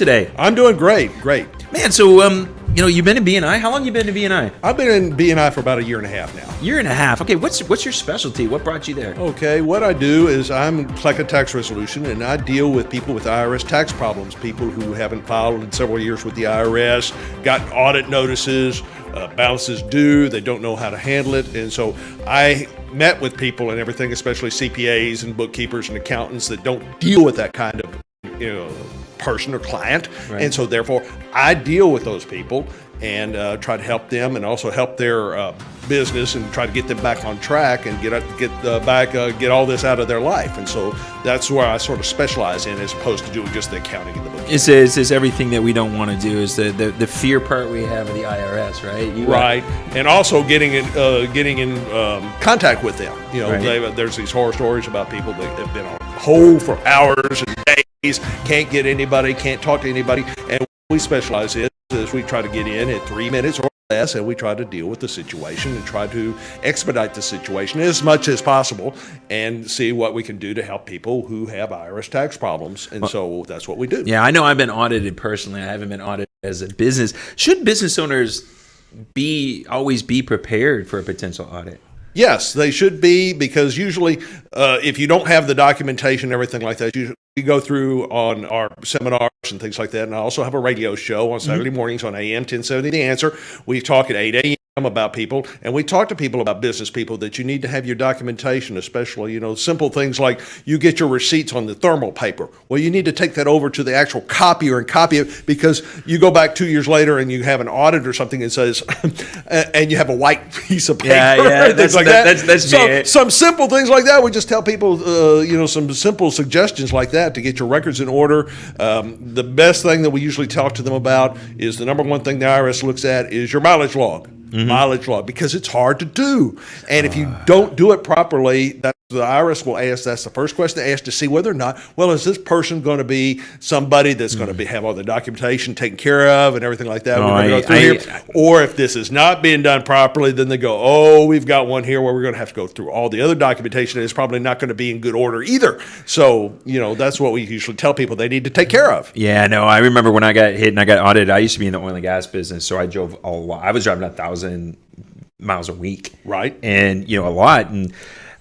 today? I'm doing great, great. Man, so you've been in BNI. How long you been in BNI? I've been in BNI for about a year and a half now. Year and a half. Okay, what's your specialty? What brought you there? Okay, what I do is I'm collecting tax resolution, and I deal with people with IRS tax problems, people who haven't filed in several years with the IRS, gotten audit notices, balances due, they don't know how to handle it, and so I met with people and everything, especially CPAs and bookkeepers and accountants that don't deal with that kind of person or client, Right. and so therefore I deal with those people and try to help them and also help their business and try to get them back on track and get all this out of their life. And so that's where I sort of specialize in, as opposed to doing just the accounting and the bookkeeping. Is everything that we don't want to do is the fear part we have of the IRS, right? Right, and also getting in contact with them. Right. There's these horror stories about people that have been on hold for hours and days, can't get anybody, can't talk to anybody, and what we specialize in is we try to get in at 3 minutes or less, and we try to deal with the situation and try to expedite the situation as much as possible and see what we can do to help people who have IRS tax problems. And so that's what we do. Yeah, I know I've been audited personally. I haven't been audited as a business. Should business owners always be prepared for a potential audit? Yes, they should be, because usually if you don't have the documentation and everything like that, we go through on our seminars and things like that. And I also have a radio show on Saturday mornings on AM 1070 The Answer. We talk at 8 a.m. about people, and we talk to people about business people that you need to have your documentation, especially, simple things like you get your receipts on the thermal paper. Well, you need to take that over to the actual copier and copy it, because you go back 2 years later and you have an audit or something that says, and you have a white piece of paper. Yeah, that's like that. that. That's me. Some simple things like that. We just tell people, some simple suggestions like that to get your records in order. The best thing that we usually talk to them about is the number one thing the IRS looks at is your mileage log. Mileage log, because it's hard to do. And if you don't do it properly, the IRS will ask, that's the first question they ask, to see whether or not, well, is this person going to be somebody that's going to have all the documentation taken care of and everything like that? Or if this is not being done properly, then they go, we've got one here where we're going to have to go through all the other documentation, and it's probably not going to be in good order either. So, that's what we usually tell people they need to take care of. Yeah, no, I remember when I got hit and I got audited. I used to be in the oil and gas business, so I drove a lot. I was driving 1,000 miles a week, right? And a lot. And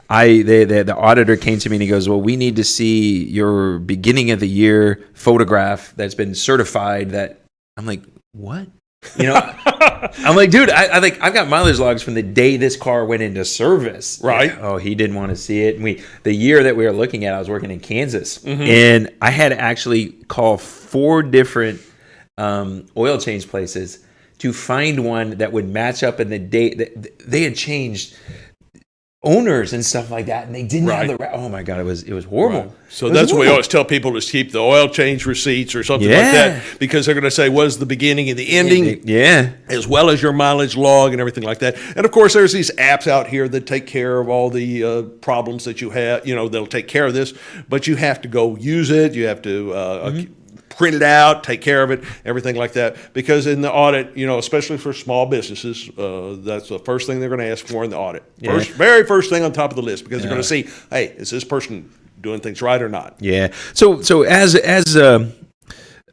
the auditor came to me and he goes, "Well, we need to see your beginning of the year photograph that's been certified." That I'm like, "What?" I'm like, "Dude, I've got mileage logs from the day this car went into service." Right. Oh, he didn't want to see it. And the year that we were looking at, I was working in Kansas, and I had to actually call 4 different oil change places to find one that would match up in the date that they had changed owners and stuff like that, and they didn't have the. Oh my God, it was horrible. Right. So that's what we always tell people, is keep the oil change receipts or something like that, because they're going to say, was the beginning and the ending, as well as your mileage log and everything like that. And of course, there's these apps out here that take care of all the problems that you have. They'll take care of this, but you have to go use it. You have to print it out, take care of it, everything like that. Because in the audit, especially for small businesses, that's the first thing they're going to ask for in the audit. Very first thing on top of the list, because they're going to see, hey, is this person doing things right or not? Yeah. So as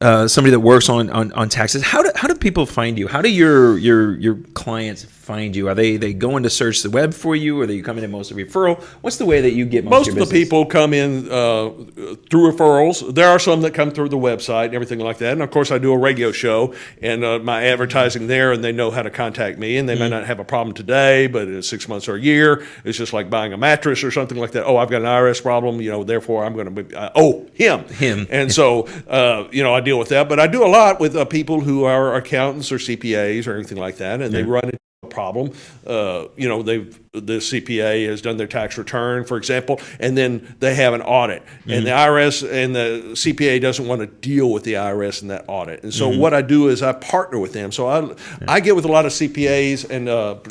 somebody that works on taxes, how do people find you? How do your clients find you? Are they going to search the web for you, or are they coming in most of referral? What's the way that you get most of your business? Most of the people come in through referrals. There are some that come through the website and everything like that. And of course, I do a radio show and my advertising there, and they know how to contact me. And they may not have a problem today, but in 6 months or a year, it's just like buying a mattress or something like that. Oh, I've got an IRS problem. Therefore I'm going to him. And so I deal with that. But I do a lot with people who are accountants or CPAs or anything like that, and they run into a problem. The CPA has done their tax return, for example, and then they have an audit, and the IRS and the CPA doesn't want to deal with the IRS in that audit. And so what I do is I partner with them. So I get with a lot of CPAs and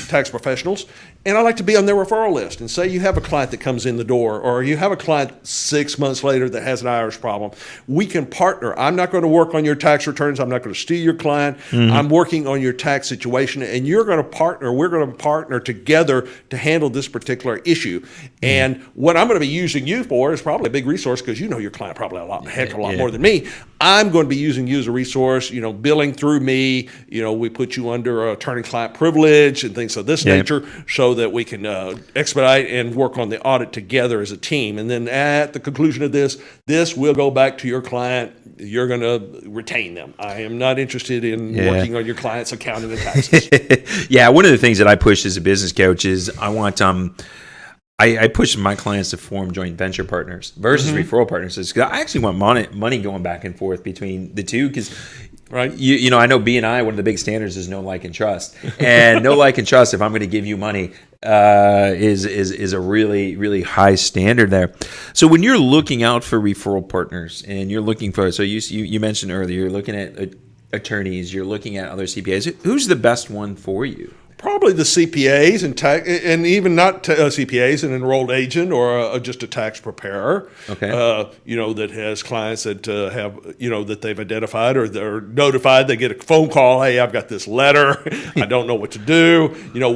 tax professionals, and I like to be on their referral list. And say you have a client that comes in the door, or you have a client 6 months later that has an IRS problem, we can partner. I'm not going to work on your tax returns. I'm not going to steal your client. I'm working on your tax situation, and you're going to partner. We're going to partner together to handle this particular issue. And what I'm going to be using you for is probably a big resource, because your client probably a lot more than me. I'm going to be using you as a resource, billing through me. We put you under attorney-client privilege and things of this nature so that we can expedite and work on the audit together as a team. And then at the conclusion of this will go back to your client. You're going to retain them. I am not interested in working on your client's accounting and taxes. Yeah, one of the things that I push as a business coach is I want I push my clients to form joint venture partners versus referral partners. Because I actually want money going back and forth between the two. Because I know BNI, one of the big standards is know, like, and trust. And know, like, and trust, if I'm going to give you money, is a really, really high standard there. So when you're looking out for referral partners and you're looking for, so you mentioned earlier, you're looking at attorneys, you're looking at other CPAs. Who's the best one for you? Probably the CPAs and even not CPAs, an enrolled agent or just a tax preparer. Okay. That has clients that have that they've identified or they're notified. They get a phone call. Hey, I've got this letter. I don't know what to do.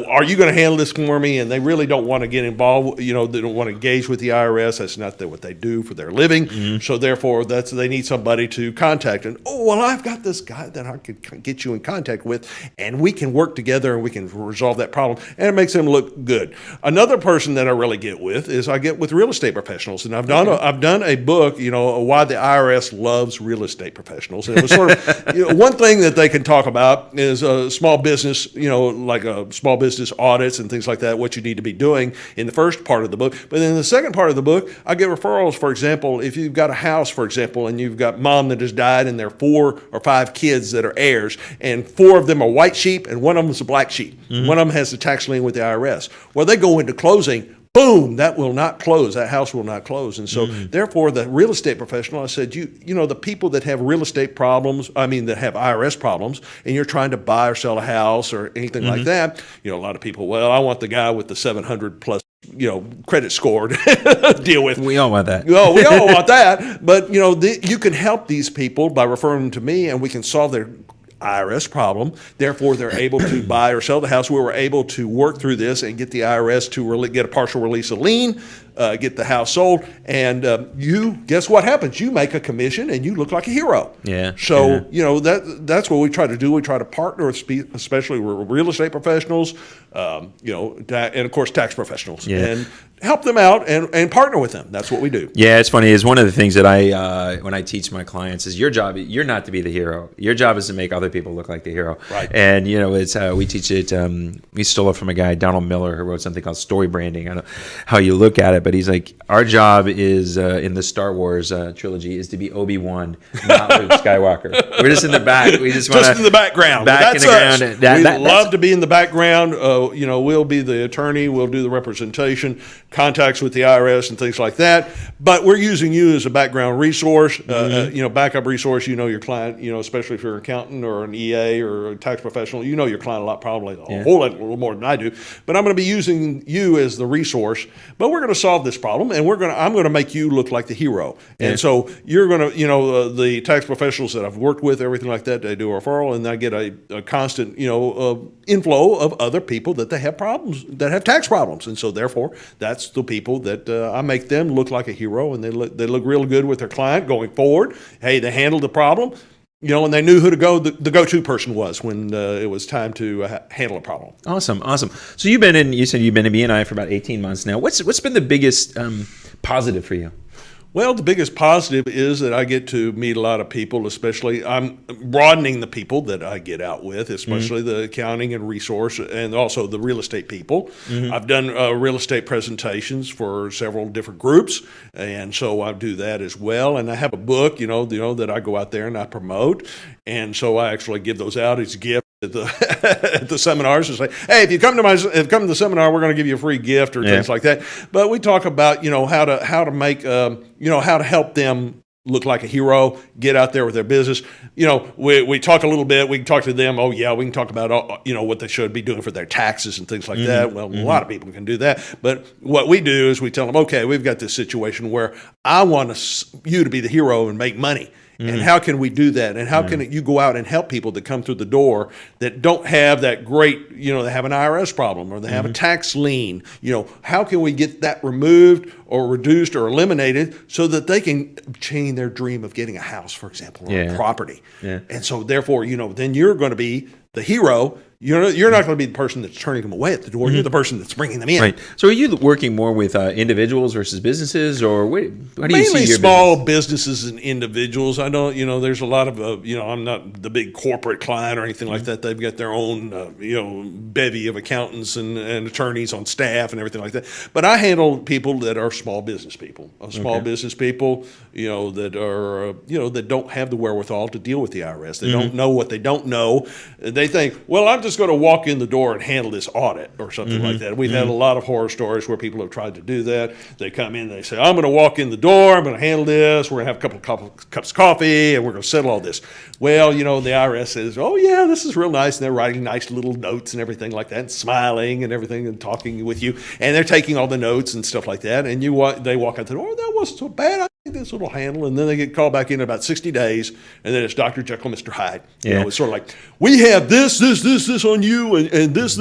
Are you going to handle this for me? And they really don't want to get involved. They don't want to engage with the IRS. That's not what they do for their living. So therefore, they need somebody to contact. And I've got this guy that I could get you in contact with, and we can work together and we can resolve that problem, and it makes them look good. Another person that I really get with is I get with real estate professionals, and I've done a book, why the IRS loves real estate professionals. And it was sort of one thing that they can talk about is small business, like small business audits and things like that. What you need to be doing in the first part of the book, but then in the second part of the book, I get referrals. For example, if you've got a house, for example, and you've got mom that has died, and there are 4 or 5 kids that are heirs, and 4 of them are white sheep, and one of them is a black sheep. One of them has the tax lien with the IRS. Well, they go into closing, boom, that will not close. That house will not close. And so therefore, the real estate professional, I said, the people that have real estate problems, that have IRS problems, and you're trying to buy or sell a house or anything like that, a lot of people, I want the guy with the 700 plus credit score to deal with. We all want that. We all want that. But, you can help these people by referring them to me, and we can solve their IRS problem. Therefore, they're able to buy or sell the house. We were able to work through this and get the IRS to get a partial release of lien, get the house sold, and guess what happens? You make a commission, and you look like a hero. Yeah. So that's what we try to do. We try to partner with, especially real estate professionals, and of course tax professionals, and help them out and partner with them. That's what we do. Yeah, it's funny. It's one of the things that when I teach my clients is your job. You're not to be the hero. Your job is to make other people look like the hero. Right. And it's we teach it. We stole it from a guy, Donald Miller, who wrote something called story branding. I don't know how you look at it, but he's like, our job is in the Star Wars trilogy is to be Obi-Wan, not Luke Skywalker. We're just in the back. We just want in the background. Back in the ground. We love to be in the background. We'll be the attorney. We'll do the representation, contacts with the IRS and things like that. But we're using you as a background resource, backup resource. Your client, especially if you're an accountant or an EA or a tax professional, your client a lot, probably a whole lot, a little more than I do. But I'm going to be using you as the resource. But we're going to solve this problem, and I'm going to make you look like the hero. And so you're going to, the tax professionals that I've worked with, everything like that, they do a referral, and I get a constant, inflow of other people that they have problems, that have tax problems. And so therefore, that's the people that I make them look like a hero, and they look real good with their client going forward. Hey, they handled the problem, and they knew who to the go-to person was when it was time to handle a problem. Awesome. So you said you've been in BNI for about 18 months now. What's been the biggest positive for you? Well, the biggest positive is that I get to meet a lot of people, especially I'm broadening the people that I get out with, especially the accounting and resource and also the real estate people. I've done real estate presentations for several different groups, and so I do that as well. And I have a book, that I go out there and I promote, and so I actually give those out as gifts at the seminars and say, hey, if you come to the seminar, we're going to give you a free gift or things like that. But we talk about how to make how to help them look like a hero, get out there with their business. We talk a little bit. We can talk to them. We can talk about what they should be doing for their taxes and things like that. Well, a lot of people can do that. But what we do is we tell them, okay, we've got this situation where I want you to be the hero and make money. And how can we do that? And how can you go out and help people that come through the door that don't have that great, they have an IRS problem or they have a tax lien? How can we get that removed or reduced or eliminated so that they can chain their dream of getting a house, for example, or a property? And so therefore, then you're going to be the hero. You're not going to be the person that's turning them away at the door. You're the person that's bringing them in. Right. So are you working more with individuals versus businesses, or how do you see Mainly your small business? businesses and individuals. I don't, there's a lot of, I'm not the big corporate client or anything like that. They've got their own, bevy of accountants and attorneys on staff and everything like that. But I handle people that are small business people, business people, that are, that don't have the wherewithal to deal with the IRS. They don't know what they don't know. They think, well, I'm just going to walk in the door and handle this audit or something like that. We've had a lot of horror stories where people have tried to do that. They come in, they say, I'm going to walk in the door, I'm going to handle this, we're going to have a couple cups of coffee, and we're going to settle all this. Well, the IRS says, oh yeah, this is real nice, and they're writing nice little notes and everything like that, and smiling and everything, and talking with you, and they're taking all the notes and stuff like that, and they walk out the door, oh, that wasn't so bad, I think this little handle, and then they get called back in about 60 days, and then it's Dr. Jekyll, Mr. Hyde. It's sort of like, we have this on you, and this,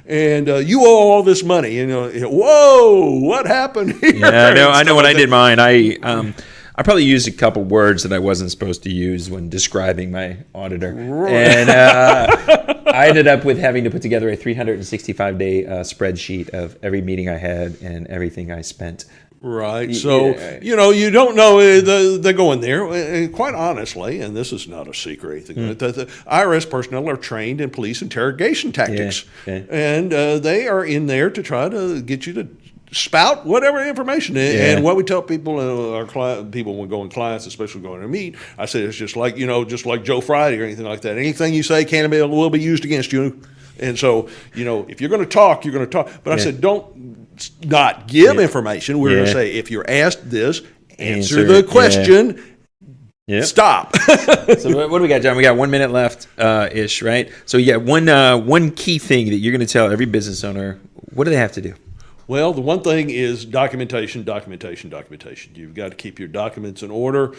and you owe all this money. Whoa, what happened here? Yeah, I know when I did mine, I probably used a couple words that I wasn't supposed to use when describing my auditor. Right. And I ended up with having to put together a 365-day spreadsheet of every meeting I had and everything I spent. Right. So, you don't know, they go in there, and quite honestly, and this is not a secret, the IRS personnel are trained in police interrogation tactics. And they are in there to try to get you to spout whatever information. And what we tell people, people when we go in class, especially going to meet, I say it's just like, just like Joe Friday or anything like that. Anything you say will be used against you. And so, if you're going to talk, you're going to talk. But I said, don't not give information. We're going to say, if you're asked this, answer the question. Stop. So what do we got, John? We got 1 minute left, ish, right? So one key thing that you're going to tell every business owner. What do they have to do? Well, the one thing is documentation. You've got to keep your documents in order.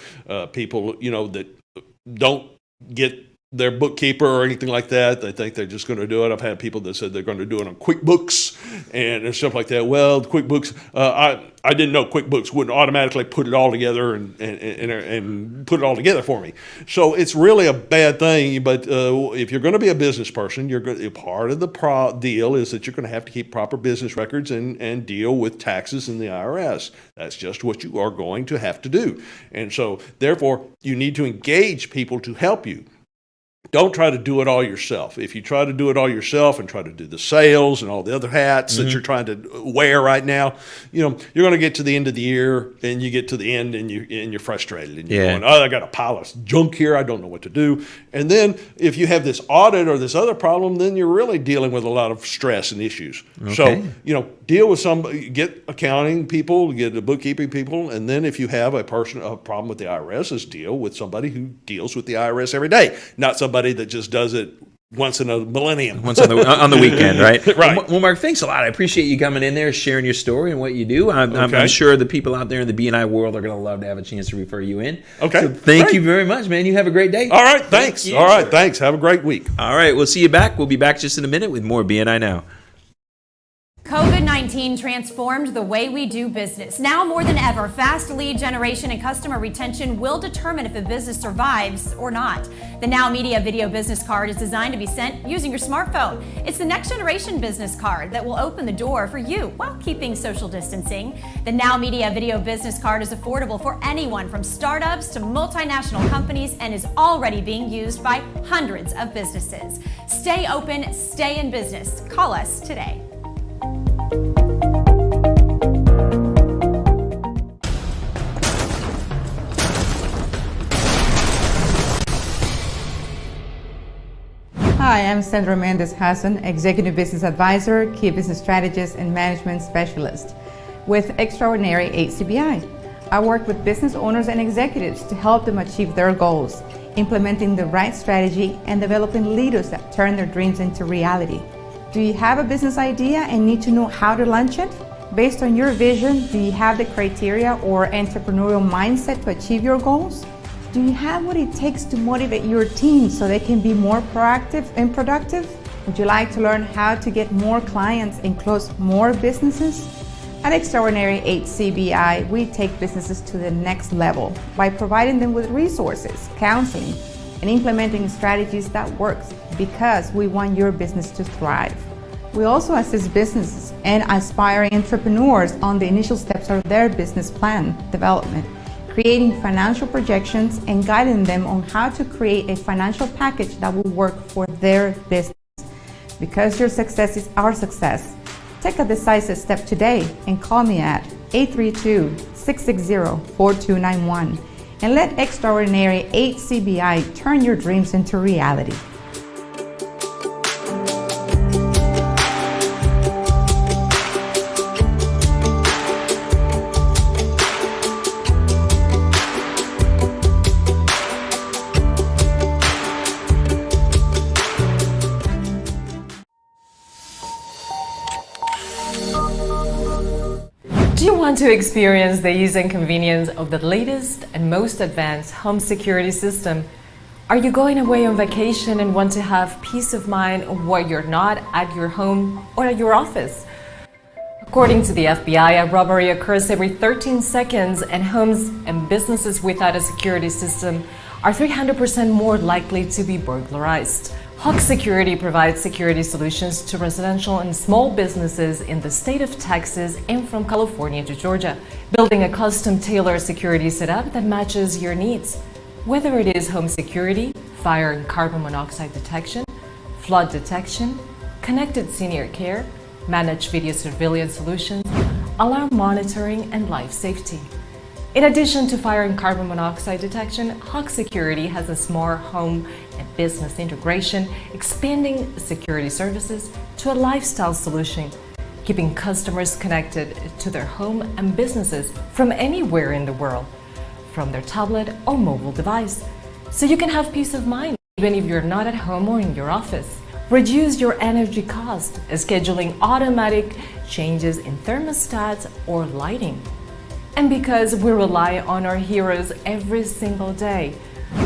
People, that don't get their bookkeeper or anything like that, they think they're just going to do it. I've had people that said they're going to do it on QuickBooks and stuff like that. Well, QuickBooks, I didn't know QuickBooks wouldn't automatically put it all together and put it all together for me. So it's really a bad thing. But if you're going to be a business person, part of the deal is that you're going to have to keep proper business records and deal with taxes in the IRS. That's just what you are going to have to do. And so, therefore, you need to engage people to help you. Don't try to do it all yourself. If you try to do it all yourself and try to do the sales and all the other hats that you're trying to wear right now, you're going to get to the end of the year and you get to the end and you're frustrated and you're going, I got a pile of junk here. I don't know what to do. And then if you have this audit or this other problem, then you're really dealing with a lot of stress and issues. Okay. So, deal with somebody, get accounting people, get the bookkeeping people, and then if you have a problem with the IRS, is deal with somebody who deals with the IRS every day, not somebody that just does it once in a millennium. Once on the weekend, right? Right. Well, Mark, thanks a lot. I appreciate you coming in there, sharing your story and what you do. I'm sure the people out there in the BNI world are going to love to have a chance to refer you in. Okay. So thank you very much, man. You have a great day. All right. Thanks. All right. Thanks. Have a great week. All right. We'll see you back. We'll be back just in a minute with more BNI Now. COVID-19 transformed the way we do business. Now more than ever, fast lead generation and customer retention will determine if a business survives or not. The NowMedia Video Business Card is designed to be sent using your smartphone. It's the next generation business card that will open the door for you while keeping social distancing. The NowMedia Video Business Card is affordable for anyone from startups to multinational companies and is already being used by hundreds of businesses. Stay open, stay in business. Call us today. Hi, I'm Sandra Mendez Hassan, Executive Business Advisor, Key Business Strategist, and Management Specialist with Extraordinary HCBI. I work with business owners and executives to help them achieve their goals, implementing the right strategy, and developing leaders that turn their dreams into reality. Do you have a business idea and need to know how to launch it? Based on your vision, do you have the criteria or entrepreneurial mindset to achieve your goals? Do you have what it takes to motivate your team so they can be more proactive and productive? Would you like to learn how to get more clients and close more businesses? At Extraordinary HCBI, we take businesses to the next level by providing them with resources, counseling, and implementing strategies that works because we want your business to thrive. We also assist businesses and aspiring entrepreneurs on the initial steps of their business plan development, creating financial projections and guiding them on how to create a financial package that will work for their business. Because your success is our success, take a decisive step today and call me at 832-660-4291 and let Extraordinary HCBI turn your dreams into reality. Do you want to experience the ease and convenience of the latest and most advanced home security system? Are you going away on vacation and want to have peace of mind while you're not at your home or at your office? According to the FBI, a robbery occurs every 13 seconds, and homes and businesses without a security system are 300% more likely to be burglarized. Hawk Security provides security solutions to residential and small businesses in the state of Texas and from California to Georgia, building a custom-tailored security setup that matches your needs. Whether it is home security, fire and carbon monoxide detection, flood detection, connected senior care, managed video surveillance solutions, alarm monitoring, and life safety. In addition to fire and carbon monoxide detection, Hawk Security has a smart home and business integration, expanding security services to a lifestyle solution, keeping customers connected to their home and businesses from anywhere in the world, from their tablet or mobile device, so you can have peace of mind even if you're not at home or in your office. Reduce your energy cost, scheduling automatic changes in thermostats or lighting. And because we rely on our heroes every single day,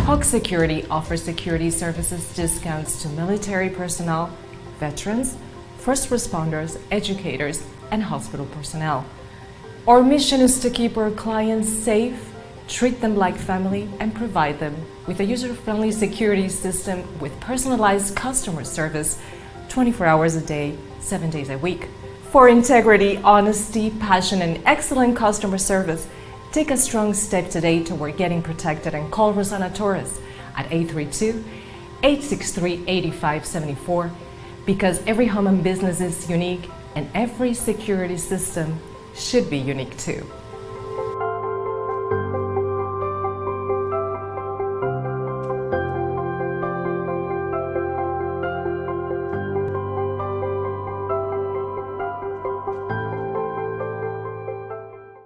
Hawk Security offers security services discounts to military personnel, veterans, first responders, educators, and hospital personnel. Our mission is to keep our clients safe, treat them like family, and provide them with a user-friendly security system with personalized customer service 24 hours a day, 7 days a week. For integrity, honesty, passion, and excellent customer service, take a strong step today toward getting protected and call Rosanna Torres at 832-863-8574, because every home and business is unique and every security system should be unique too.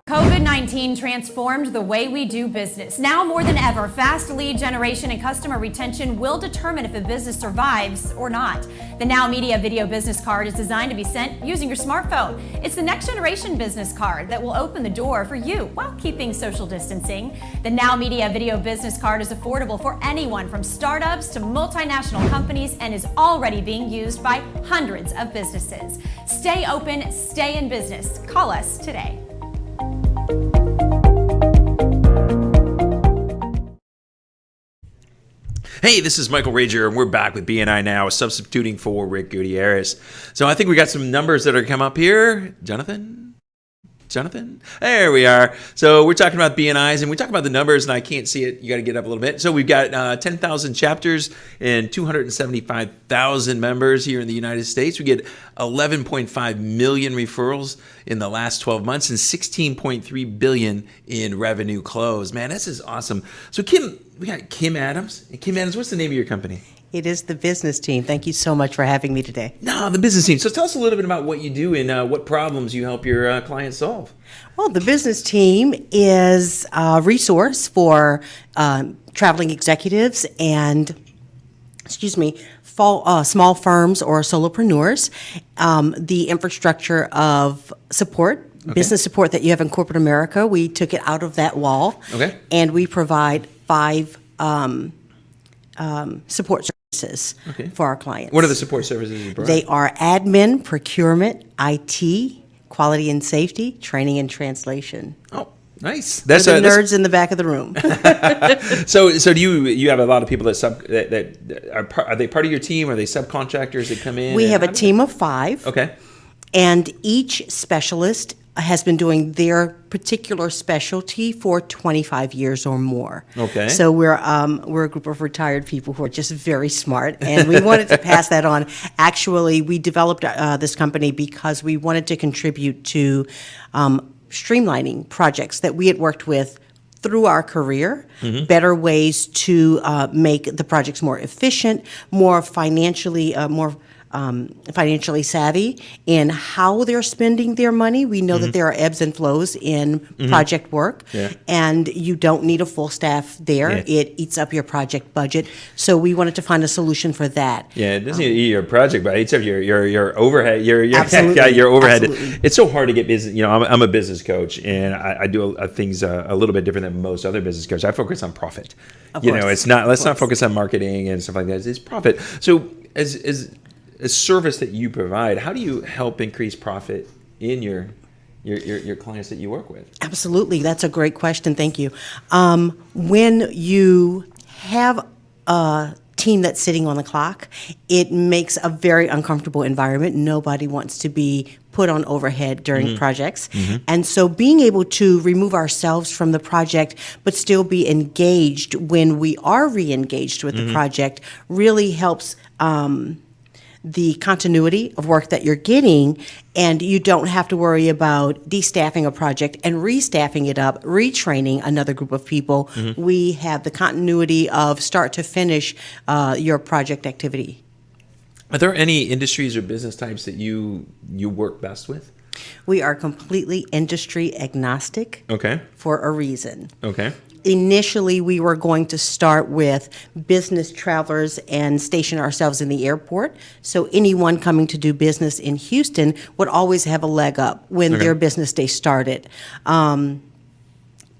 COVID-19 transformed the way we do business. Now more than ever, fast lead generation and customer retention will determine if a business survives or not. The NowMedia Video Business Card is designed to be sent using your smartphone. It's the next generation business card that will open the door for you while keeping social distancing. The NowMedia Video Business Card is affordable for anyone from startups to multinational companies and is already being used by hundreds of businesses. Stay open, stay in business. Call us today. Hey, this is Michael Rager, and we're back with BNI Now, substituting for Rick Gutierrez. So I think we got some numbers that are come up here. Jonathan? There we are. So we're talking about BNIs, and we talk about the numbers, and I can't see it. You got to get up a little bit. So we've got 10,000 chapters and 275,000 members here in the United States. We get 11.5 million referrals in the last 12 months and 16.3 billion in revenue closed. Man, this is awesome. So Kim, we got Kim Adams. And Kim Adams, what's the name of your company? It is the business team. Thank you so much for having me today. No, the business team. So tell us a little bit about what you do and what problems you help your clients solve. Well, the business team is a resource for traveling executives and, small firms or solopreneurs. The infrastructure of support, business support that you have in corporate America, we took it out of that wall. Okay. And we provide 5 support services for our clients. What are the support services you provide? They are admin, procurement, IT, quality and safety, training and translation. Oh, nice. That's the nerds in the back of the room. So do you have a lot of people that are they part of your team? Are they subcontractors that come in? We have a team of 5. Okay. And each specialist has been doing their particular specialty for 25 years or more. Okay. So we're a group of retired people who are just very smart, and we wanted to pass that on. Actually, we developed this company because we wanted to contribute to streamlining projects that we had worked with through our career, better ways to make the projects more efficient, more financially savvy in how they're spending their money. We know that there are ebbs and flows in project work, and you don't need a full staff there. Yeah. It eats up your project budget. So we wanted to find a solution for that. Yeah, it doesn't eat your project, but it eats up your overhead. Your Absolutely. your overhead. Absolutely. It's so hard to get business. You know, I'm a business coach, and I do things a little bit different than most other business coaches. I focus on profit. Of You know, course. it's not. Let's Of not course. focus on marketing and stuff like that. It's profit. So as a service that you provide, how do you help increase profit in your clients that you work with? Absolutely. That's a great question. Thank you. When you have a team that's sitting on the clock, it makes a very uncomfortable environment. Nobody wants to be put on overhead during projects. And so being able to remove ourselves from the project but still be engaged when we are re-engaged with the project really helps the continuity of work that you're getting, and you don't have to worry about destaffing a project and restaffing it up, retraining another group of people. We have the continuity of start to finish your project activity. Are there any industries or business types that you work best with? We are completely industry agnostic Okay. for a reason. Okay. Initially, we were going to start with business travelers and station ourselves in the airport. So anyone coming to do business in Houston would always have a leg up when their business day started.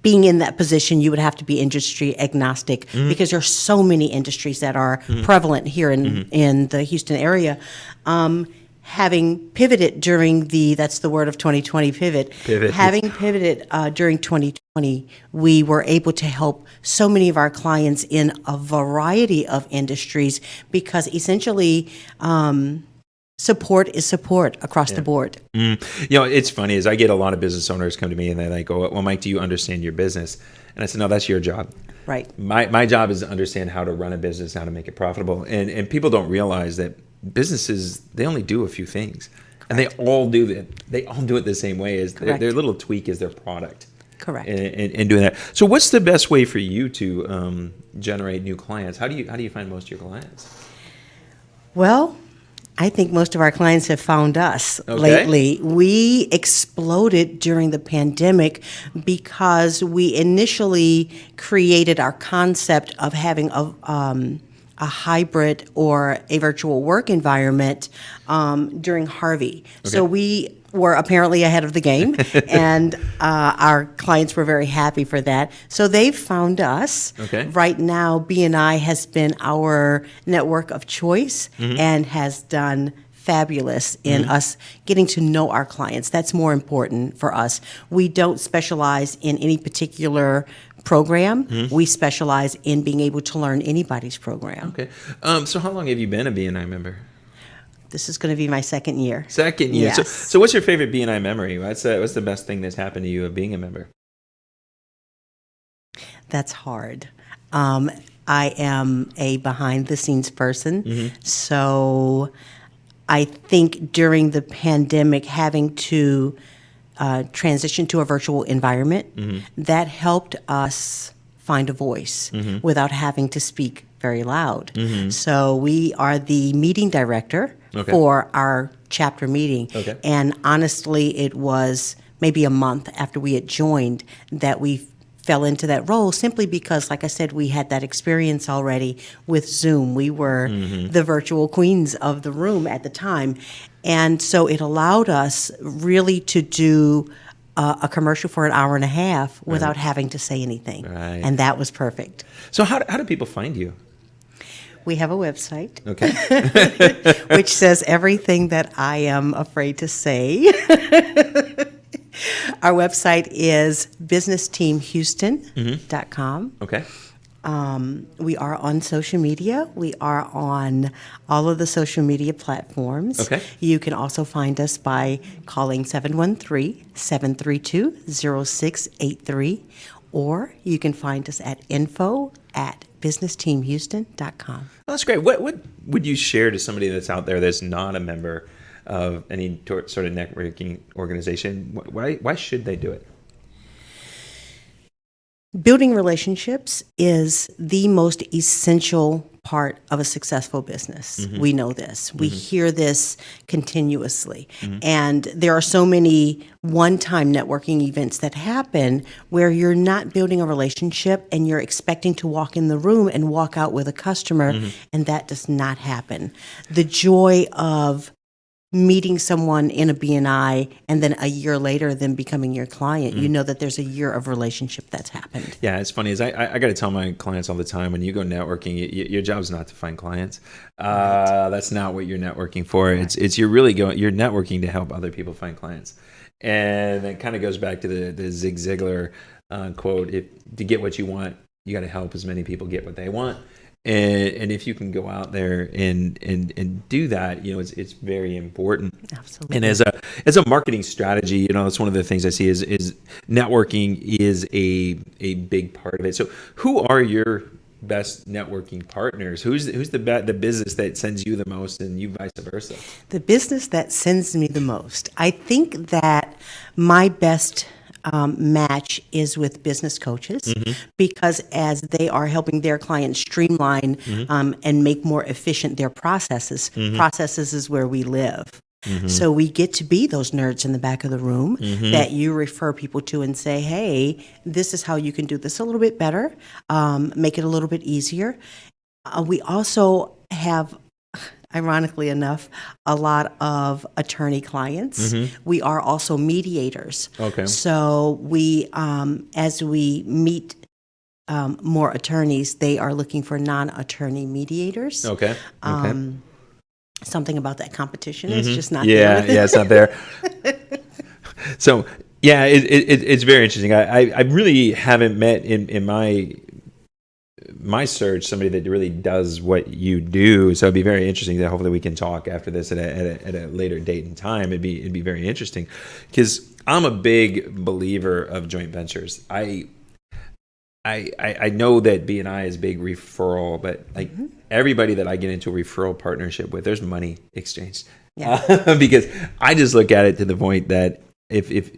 Being in that position, you would have to be industry agnostic because there's so many industries that are prevalent here in the Houston area. Having pivoted during that's the word of 2020, pivot. Having pivoted during 2020, we were able to help so many of our clients in a variety of industries because essentially support is support across the board. You know, it's funny is I get a lot of business owners come to me and they're like, "Oh, well, Mike, do you understand your business?" And I said, "No, that's your job. Right. My job is to understand how to run a business, how to make it profitable." And people don't realize that businesses, they only do a few things. And they all do it the same way as their little tweak is their product. Correct. And doing that. So what's the best way for you to generate new clients? How do you find most of your clients? Well, I think most of our clients have found us Okay. lately. We exploded during the pandemic because we initially created our concept of having a hybrid or a virtual work environment during Harvey. So we were apparently ahead of the game, and our clients were very happy for that. So they've found us. Okay. Right now, BNI has been our network of choice and has done fabulous in us getting to know our clients. That's more important for us. We don't specialize in any particular program. We specialize in being able to learn anybody's program. Okay. So how long have you been a BNI member? This is going to be my second year. Second year. Yes. So what's your favorite BNI memory? What's the best thing that's happened to you of being a member? That's hard. I am a behind-the-scenes person, so I think during the pandemic, having to transition to a virtual environment, that helped us find a voice without having to speak very loud. So we are the meeting director for our chapter meeting. Okay. And honestly, it was maybe a month after we had joined that we fell into that role simply because, like I said, we had that experience already with Zoom. We were the virtual queens of the room at the time. And so it allowed us really to do a commercial for an hour and a half without having to say anything. Right. And that was perfect. So how do people find you? We have a website, Okay. which says everything that I am afraid to say. Our website is businessteamhouston.com. Okay. We are on social media. We are on all of the social media platforms. Okay. You can also find us by calling 713-732-0683, or you can find us at info@businessteamhouston.com. Well, that's great. What would you share to somebody that's out there that's not a member of any sort of networking organization? Why should they do it? Building relationships is the most essential part of a successful business. We know this. We hear this continuously. And there are so many one-time networking events that happen where you're not building a relationship and you're expecting to walk in the room and walk out with a customer, and that does not happen. The joy of meeting someone in a BNI and then a year later them becoming your client, you know that there's a year of relationship that's happened. Yeah, it's funny. I got to tell my clients all the time, when you go networking, your job's not to find clients. That's not what you're networking for. Right. It's you're networking to help other people find clients. And it kind of goes back to the Zig Ziglar quote: to get what you want, you got to help as many people get what they want. And if you can go out there and do that, it's very important. Absolutely. And as a marketing strategy, that's one of the things I see is networking is a big part of it. So who are your best networking partners? Who's the business that sends you the most, and you vice versa? The business that sends me the most. I think that my best match is with business coaches, because as they are helping their clients streamline and make more efficient their processes, processes is where we live. So we get to be those nerds in the back of the room that you refer people to and say, hey, this is how you can do this a little bit better, make it a little bit easier. We also have, ironically enough, a lot of attorney clients. We are also mediators. Okay. So we, as we meet more attorneys, they are looking for non-attorney mediators. Okay. Something about that competition is just not there. there. Yeah, it's not there. So yeah, it's very interesting. I really haven't met in my search somebody that really does what you do. So it'd be very interesting that hopefully we can talk after this at a later date and time. It'd be very interesting, because I'm a big believer of joint ventures. I know that BNI is big referral, but like everybody that I get into a referral partnership with, there's money exchanged. Yeah. Because I just look at it to the point that if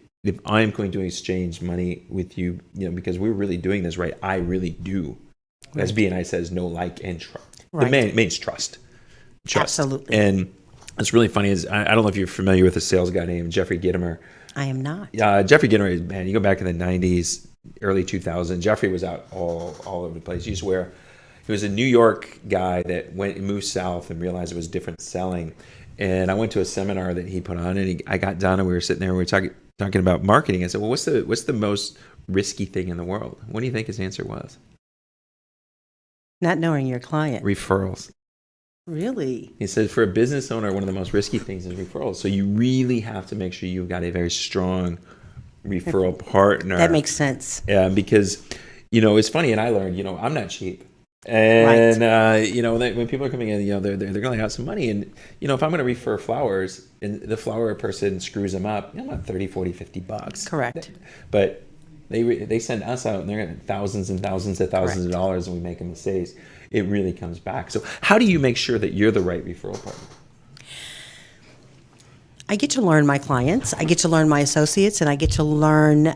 I'm going to exchange money with you, because we're really doing this right, I really do. As BNI says, know, like, and trust. Right. The main trust. Absolutely. And what's really funny is, I don't know if you're familiar with a sales guy named Jeffrey Gitomer. I am not. Jeffrey Gitomer, man, you go back in the 90s, early 2000s, Jeffrey was out all over the place. He was a New York guy that moved south and realized it was different selling. And I went to a seminar that he put on, and I got done, and we were sitting there, and we were talking about marketing. I said, well, what's the most risky thing in the world? What do you think his answer was? Not knowing your client. Referrals. Really? He said, for a business owner, one of the most risky things is referrals. So you really have to make sure you've got a very strong referral partner. That makes sense. Yeah, because, it's funny, and I learned, I'm not cheap. And, when people are coming in, they're going to have some money. And, if I'm going to refer flowers and the flower person screws them up, I'm not 30, 40, 50 bucks. Correct. But they send us out, and they're getting thousands and thousands of thousands of dollars, and we make mistakes. It really comes back. So how do you make sure that you're the right referral partner? I get to learn my clients, I get to learn my associates, and I get to learn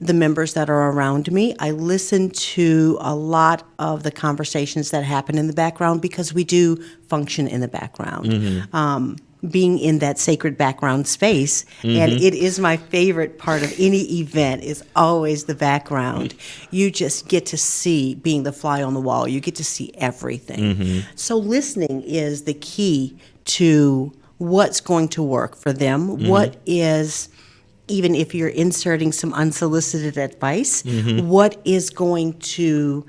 the members that are around me. I listen to a lot of the conversations that happen in the background, because we do function in the background. Being in that sacred background space, and it is my favorite part of any event, is always the background. You just get to see, being the fly on the wall, you get to see everything. So listening is the key to what's going to work for them, what is even if you're inserting some unsolicited advice, what is going to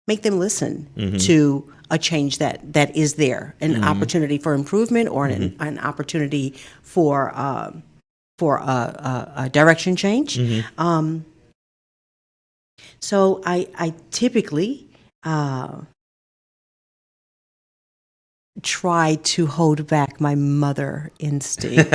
make them listen to a change that is there, an opportunity for improvement, or an opportunity for a direction change. So I typically try to hold back my mother instinct.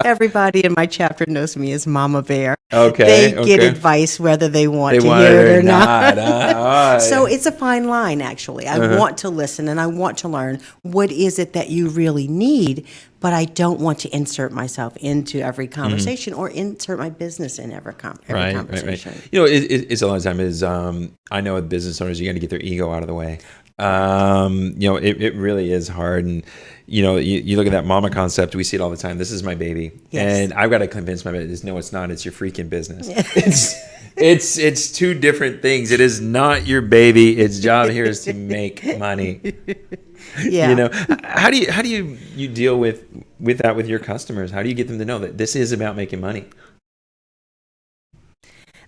Everybody in my chapter knows me as Mama Bear. Okay. They get advice whether they want to hear it or not. So it's a fine line, actually. I want to listen and I want to learn what is it that you really need, but I don't want to insert myself into every conversation or insert my business in every conversation. Right. You know, it's a lot of time is I know with business owners, you got to get their ego out of the way. You know, it really is hard. And, you know, you look at that mama concept, we see it all the time. This is my baby. Yes. And I've got to convince my business, no, it's not. It's your freaking business. It's two different things. It is not your baby. Its job here is to make money. Yeah. You know, how do you deal with that with your customers? How do you get them to know that this is about making money?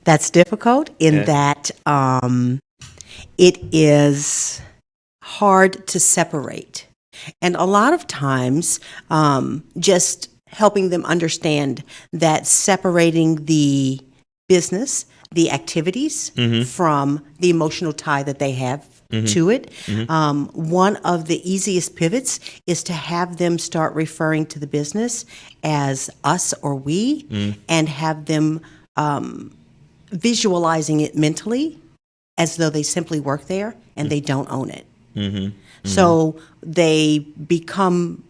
That's difficult in that it is hard to separate. And a lot of times, just helping them understand that separating the business, the activities from the emotional tie that they have to it. One of the easiest pivots is to have them start referring to the business as us or we, and have them visualizing it mentally as though they simply work there and they don't own it. So they become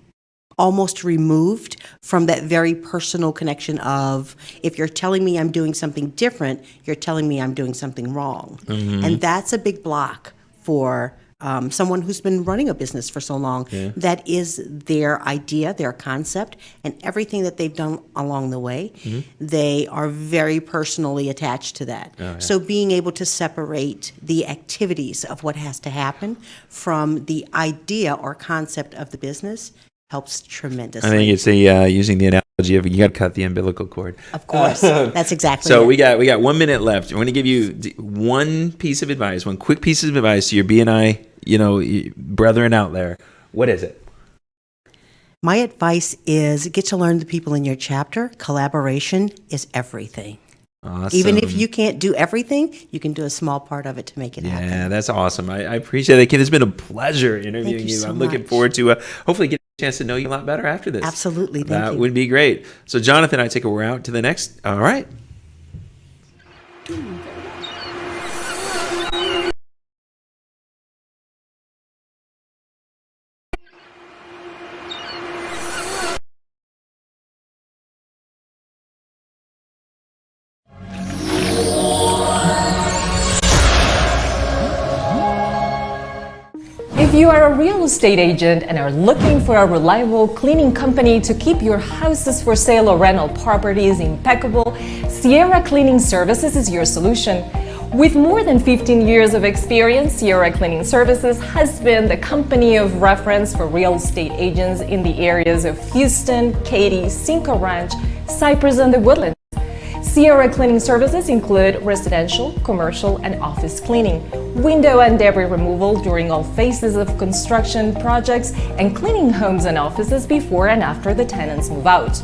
almost removed from that very personal connection of, if you're telling me I'm doing something different, you're telling me I'm doing something wrong. And that's a big block for someone who's been running a business for so long. That is their idea, their concept, and everything that they've done along the way. They are very personally attached to that. So being able to separate the activities of what has to happen from the idea or concept of the business helps tremendously. I think it's using the analogy of you got to cut the umbilical cord. Of course, that's exactly So it. we got 1 minute left. I'm going to give you one piece of advice, one quick piece of advice to your BNI, brethren out there. What is it? My advice is get to learn the people in your chapter. Collaboration is everything. Awesome. Even if you can't do everything, you can do a small part of it to make it happen. Yeah, that's awesome. I appreciate it, Kid. It's been a pleasure interviewing you. so I'm looking much. forward to hopefully getting a chance to know you a lot better after this. Absolutely. Thank That you. would be great. So, Jonathan, I take it we're out to the next. All right. If you are a real estate agent and are looking for a reliable cleaning company to keep your houses for sale or rental properties impeccable, Sierra Cleaning Services is your solution. With more than 15 years of experience, Sierra Cleaning Services has been the company of reference for real estate agents in the areas of Houston, Katy, Cinco Ranch, Cypress, and the Woodlands. Sierra Cleaning Services include residential, commercial, and office cleaning, window and debris removal during all phases of construction projects, and cleaning homes and offices before and after the tenants move out.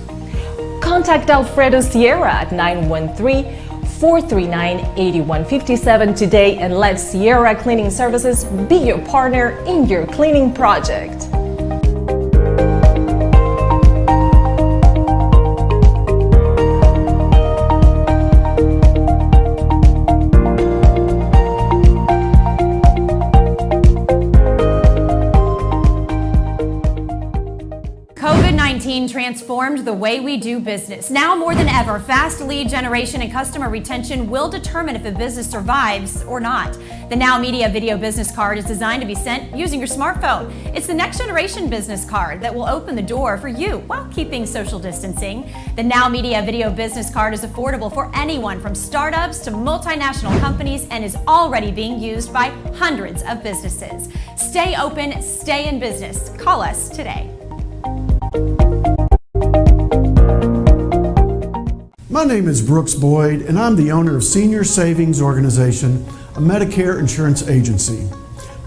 Contact Alfredo Sierra at 913-439-8157 today and let Sierra Cleaning Services be your partner in your cleaning project. COVID-19 transformed the way we do business. Now more than ever, fast lead generation and customer retention will determine if a business survives or not. The NowMedia Video Business Card is designed to be sent using your smartphone. It's the next generation business card that will open the door for you while keeping social distancing. The NowMedia Video Business Card is affordable for anyone from startups to multinational companies and is already being used by hundreds of businesses. Stay open, stay in business. Call us today. name is Brooks Boyd, and I'm the owner of Senior Savings Organization, a Medicare insurance agency.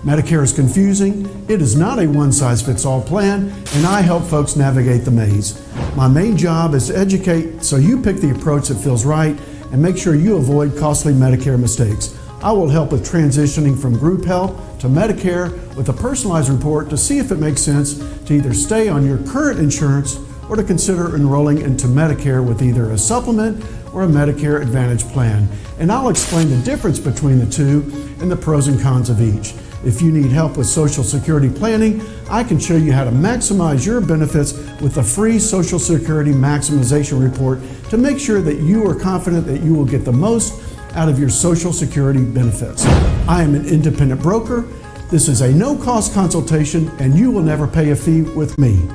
Medicare is confusing, it is not a one-size-fits-all plan, and I help folks navigate the maze. My main job is to educate so you pick the approach that feels right and make sure you avoid costly Medicare mistakes. I will help with transitioning from group health to Medicare with a personalized report to see if it makes sense to either stay on your current insurance or to consider enrolling into Medicare with either a supplement or a Medicare Advantage plan. And I'll explain the difference between the two and the pros and cons of each. If you need help with Social Security planning, I can show you how to maximize your benefits with a free Social Security maximization report to make sure that you are confident that you will get the most out of your Social Security benefits. I am an independent broker. This is a no-cost consultation, and you will never pay a fee with me.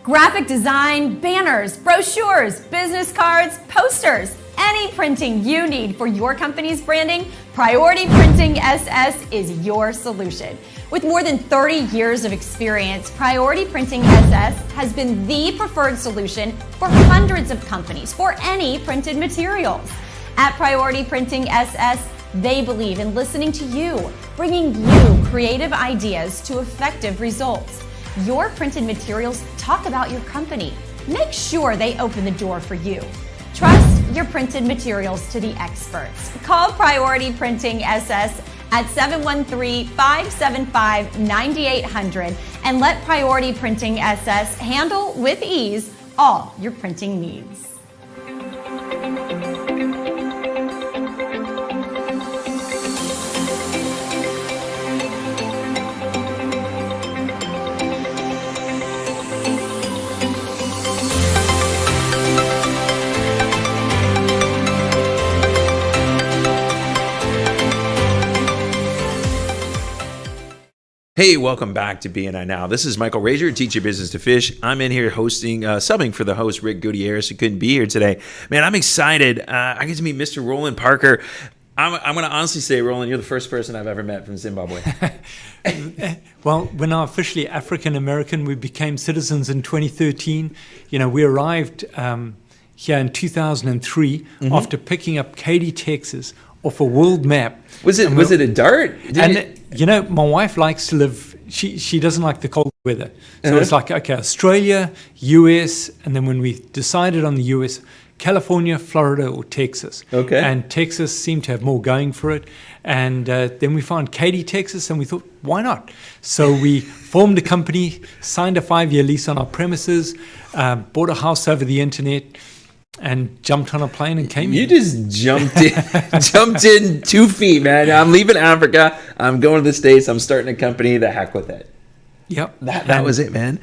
Graphic design, banners, brochures, business cards, posters, any printing you need for your company's branding, Priority Printing SS is your solution. With more than 30 years of experience, Priority Printing SS has been the preferred solution for hundreds of companies for any printed materials. At Priority Printing SS, they believe in listening to you, bringing you creative ideas to effective results. Your printed materials talk about your company. Make sure they open the door for you. Trust your printed materials to the experts. Call Priority Printing SS at 713-575-9800 and let Priority Printing SS handle with ease all your printing needs. Hey, welcome back to BNI Now. This is Michael Razier, Teach Your Business to Fish. I'm in here hosting, subbing for the host, Rick Gutierrez, who couldn't be here today. Man, I'm excited. I get to meet Mr. Roland Parker. I'm going to honestly say, Roland, you're the first person I've ever met from Zimbabwe. Well, we're now officially African American. We became citizens in 2013. You know, we arrived here in 2003 after picking up Katy, Texas, off a world map. Was it a dart? You know, my wife likes to live, she doesn't like the cold weather. So it's like, okay, Australia, US, and then when we decided on the US, California, Florida, or Texas. Okay. And Texas seemed to have more going for it. And then we found Katy, Texas, and we thought, why not? So we formed a company, signed a 5-year lease on our premises, bought a house over the internet, and jumped on a plane and came You here. just jumped in 2 feet, man. I'm leaving Africa. I'm going to the States. I'm starting a company. The heck with it. Yep. That was it, man.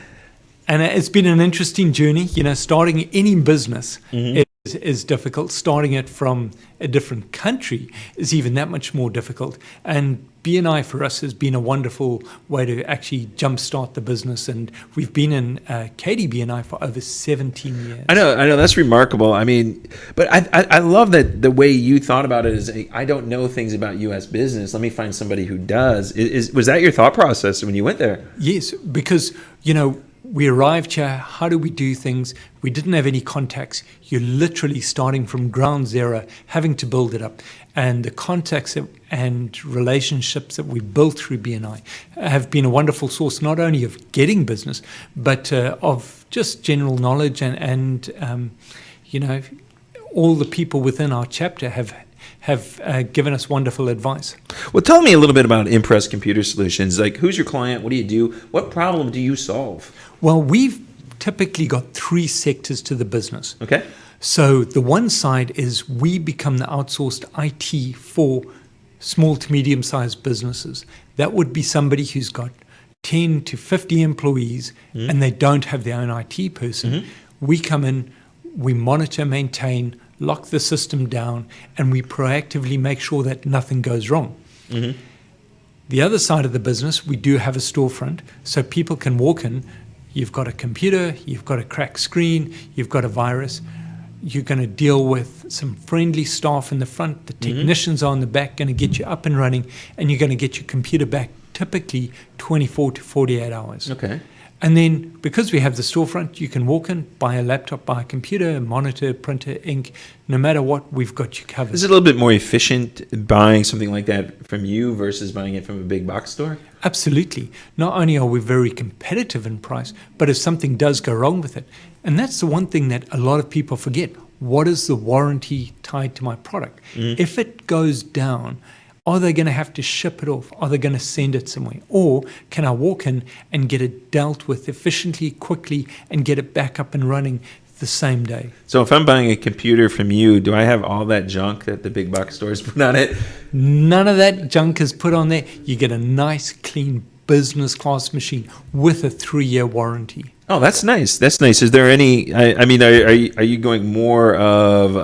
And it's been an interesting journey. You know, starting any business is difficult. Starting it from a different country is even that much more difficult. And BNI for us has been a wonderful way to actually jumpstart the business. And we've been in Katy BNI for over 17 years. I know. That's remarkable. I mean, but I love that the way you thought about it is, I don't know things about U.S. business. Let me find somebody who does. Was that your thought process when you went there? Yes, because, you know, we arrived here, how do we do things? We didn't have any contacts. You're literally starting from ground zero, having to build it up. And the contacts and relationships that we built through BNI have been a wonderful source, not only of getting business, but of just general knowledge and you know, all the people within our chapter have given us wonderful advice. Well, tell me a little bit about Impress Computer Solutions. Like, who's your client? What do you do? What problem do you solve? Well, we've typically got 3 sectors to the business. Okay. So the one side is we become the outsourced IT for small to medium-sized businesses. That would be somebody who's got 10 to 50 employees and they don't have their own IT person. We come in, we monitor, maintain, lock the system down, and we proactively make sure that nothing goes wrong. The other side of the business, we do have a storefront, so people can walk in. You've got a computer, you've got a cracked screen, you've got a virus. You're going to deal with some friendly staff in the front. The technicians are in the back, going to get you up and running, and you're going to get your computer back typically 24 to 48 hours. Okay. And then because we have the storefront, you can walk in, buy a laptop, buy a computer, a monitor, printer, ink. No matter what, we've got you covered. Is it a little bit more efficient buying something like that from you versus buying it from a big box store? Absolutely. Not only are we very competitive in price, but if something does go wrong with it, and that's the one thing that a lot of people forget, what is the warranty tied to my product? If it goes down, are they going to have to ship it off? Are they going to send it somewhere? Or can I walk in and get it dealt with efficiently, quickly, and get it back up and running the same day? So if I'm buying a computer from you, do I have all that junk that the big box stores put on it? None of that junk is put on there. You get a nice, clean business class machine with a 3-year warranty. Oh, that's nice. That's nice. Is there any? I mean, are you going more of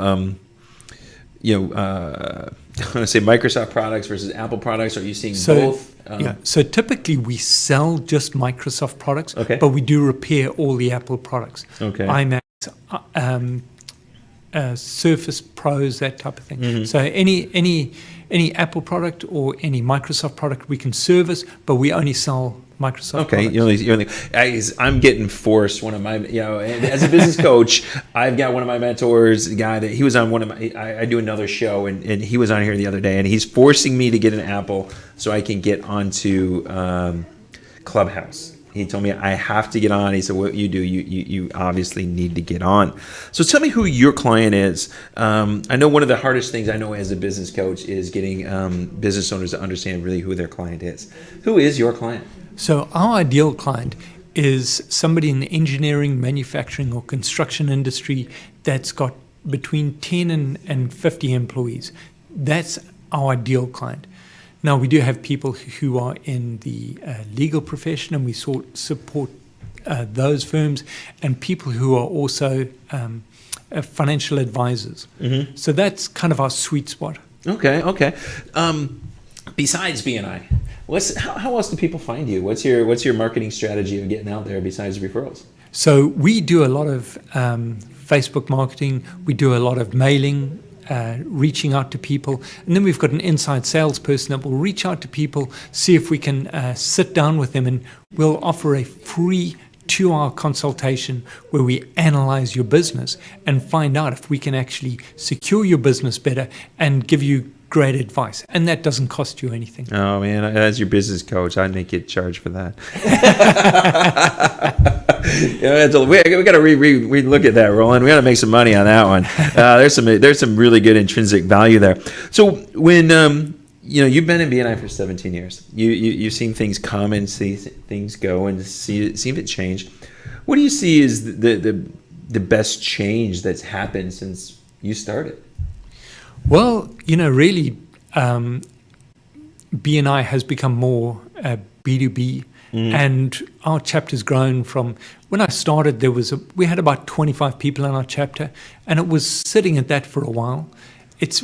I want to say Microsoft products versus Apple products? Are you seeing both? Yeah. So typically we sell just Microsoft products, but we do repair all the Apple products. Okay. iMacs, Surface Pros, that type of thing. So any Apple product or any Microsoft product we can service, but we only sell Microsoft products. I'm getting forced. One of my, as a business coach, I've got one of my mentors, a guy that he was on one of my, I do another show, and he was on here the other day, and he's forcing me to get an Apple so I can get onto Clubhouse. He told me I have to get on. He said, what you do, you obviously need to get on. So tell me who your client is. I know one of the hardest things I know as a business coach is getting business owners to understand really who their client is. Who is your client? So our ideal client is somebody in the engineering, manufacturing, or construction industry that's got between 10 and 50 employees. That's our ideal client. Now, we do have people who are in the legal profession, and we support those firms, and people who are also financial advisors. So that's kind of our sweet spot. Okay. Besides BNI, how else do people find you? What's your marketing strategy of getting out there besides referrals? So we do a lot of Facebook marketing. We do a lot of mailing, reaching out to people. And then we've got an inside salesperson that will reach out to people, see if we can sit down with them, and we'll offer a free 2-hour consultation where we analyze your business and find out if we can actually secure your business better and give you great advice. And that doesn't cost you anything. Oh man, as your business coach, I'd make you charge for that. We got to re-look at that, Roland. We got to make some money on that one. There's some really good intrinsic value there. So when you've been in BNI for 17 years, you've seen things come and see things go and seen it change. What do you see is the best change that's happened since you started? Well, really, BNI has become more B2B, and our chapter's grown from, when I started, we had about 25 people in our chapter, and it was sitting at that for a while.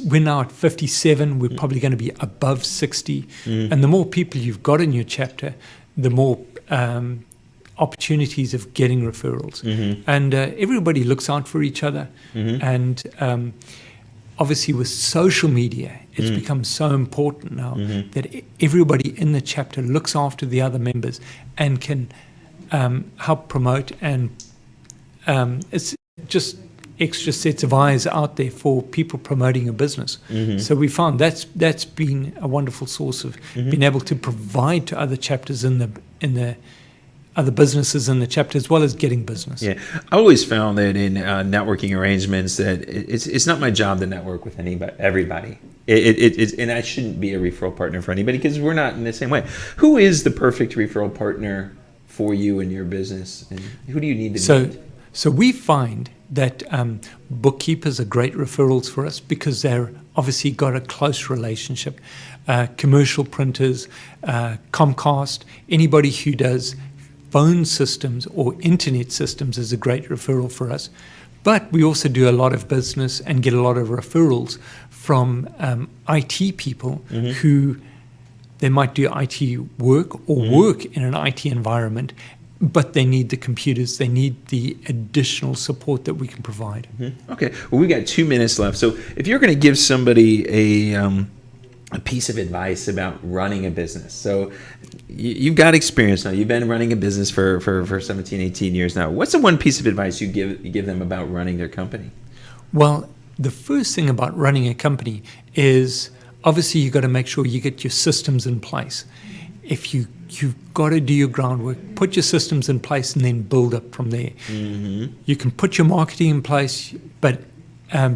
We're now at 57. We're probably going to be above 60. And the more people you've got in your chapter, the more opportunities of getting referrals. And everybody looks out for each other. And obviously with social media, it's become so important now that everybody in the chapter looks after the other members and can help promote, and it's just extra sets of eyes out there for people promoting a business. So we found that's been a wonderful source of being able to provide to other chapters in the other businesses in the chapter, as well as getting business. Yeah, I always found that in networking arrangements that it's not my job to network with everybody. And I shouldn't be a referral partner for anybody because we're not in the same way. Who is the perfect referral partner for you in your business, and who do you need to meet? So we find that bookkeepers are great referrals for us because they're obviously got a close relationship. Commercial printers, Comcast, anybody who does phone systems or internet systems is a great referral for us. But we also do a lot of business and get a lot of referrals from IT people who they might do IT work or work in an IT environment, but they need the computers, they need the additional support that we can provide. Okay, well, we got 2 minutes left. So if you're going to give somebody a piece of advice about running a business, so you've got experience now, you've been running a business for 17, 18 years now. What's the one piece of advice you give them about running their company? Well, the first thing about running a company is obviously you've got to make sure you get your systems in place. If you've got to do your groundwork, put your systems in place, and then build up from there. You can put your marketing in place, but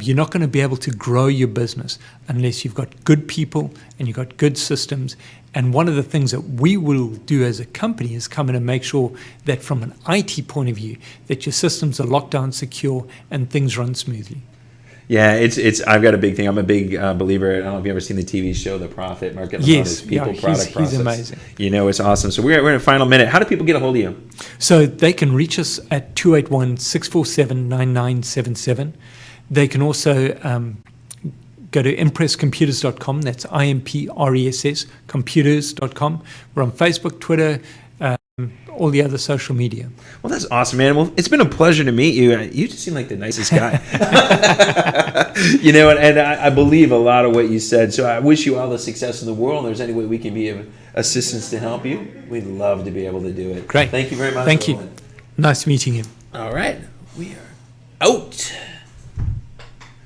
you're not going to be able to grow your business unless you've got good people and you've got good systems. And one of the things that we will do as a company is come in and make sure that from an IT point of view, that your systems are locked down, secure, and things run smoothly. Yeah, it's. I've got a big thing. I'm a big believer. I don't know if you've ever seen the TV show The Profit. Mark Yes, people, product, process. he's amazing. You know, it's awesome. So we're in a final minute. How do people get a hold of you? So they can reach us at 281-647-9977. They can also go to impresscomputers.com. That's IMPRESS computers.com. We're on Facebook, Twitter, all the other social media. Well, that's awesome, man. Well, it's been a pleasure to meet you. You just seem like the nicest guy. You know, and I believe a lot of what you said. So I wish you all the success in the world. If there's any way we can be of assistance to help you, we'd love to be able to do it. Great. Thank you very much. Thank you. Nice meeting you. All right. We are out.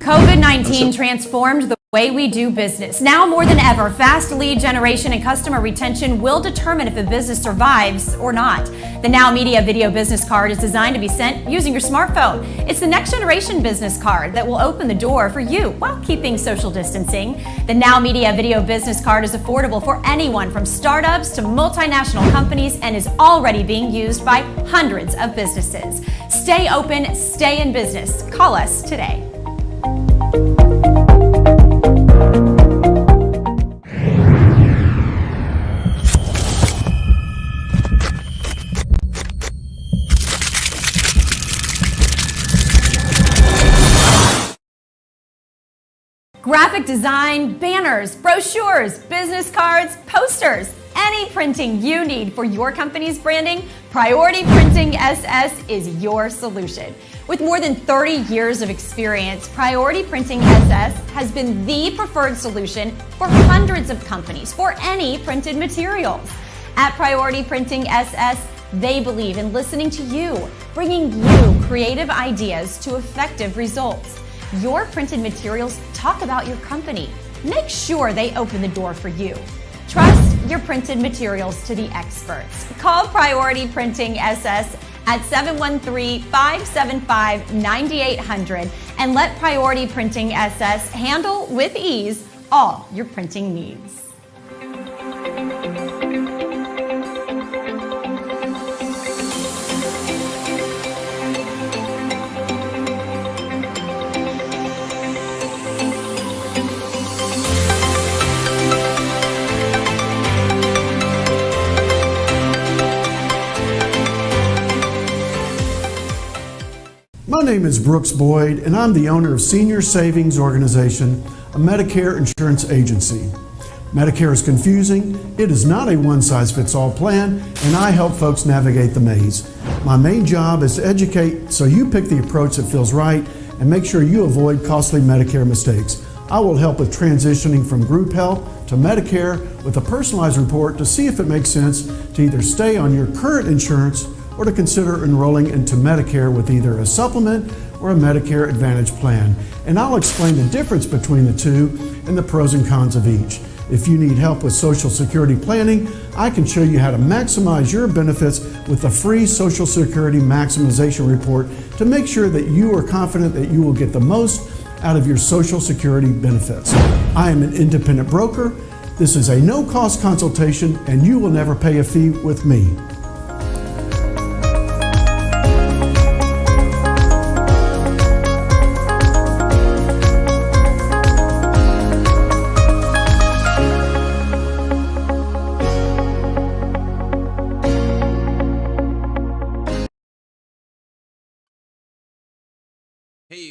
COVID-19 transformed the way we do business. Now more than ever, fast lead generation and customer retention will determine if a business survives or not. The NowMedia video business card is designed to be sent using your smartphone. It's the next generation business card that will open the door for you while keeping social distancing. The NowMedia video business card is affordable for anyone from startups to multinational companies and is already being used by hundreds of businesses. Stay open, stay in business. Call us today. Graphic design, banners, brochures, business cards, posters, any printing you need for your company's branding, Priority Printing SS is your solution. With more than 30 years of experience, Priority Printing SS has been the preferred solution for hundreds of companies for any printed materials. At Priority Printing SS, they believe in listening to you, bringing you creative ideas to effective results. Your printed materials talk about your company. Make sure they open the door for you. Trust your printed materials to the experts. Call Priority Printing SS at 713-575-9800 and let Priority Printing SS handle with ease all your printing needs. My name is Brooks Boyd, and I'm the owner of Senior Savings Organization, a Medicare insurance agency. Medicare is confusing, it is not a one-size-fits-all plan, and I help folks navigate the maze. My main job is to educate so you pick the approach that feels right and make sure you avoid costly Medicare mistakes. I will help with transitioning from group health to Medicare with a personalized report to see if it makes sense to either stay on your current insurance or to consider enrolling into Medicare with either a supplement or a Medicare Advantage plan. And I'll explain the difference between the two and the pros and cons of each. If you need help with Social Security planning, I can show you how to maximize your benefits with a free Social Security maximization report to make sure that you are confident that you will get the most out of your Social Security benefits. I am an independent broker. This is a no-cost consultation, and you will never pay a fee with me.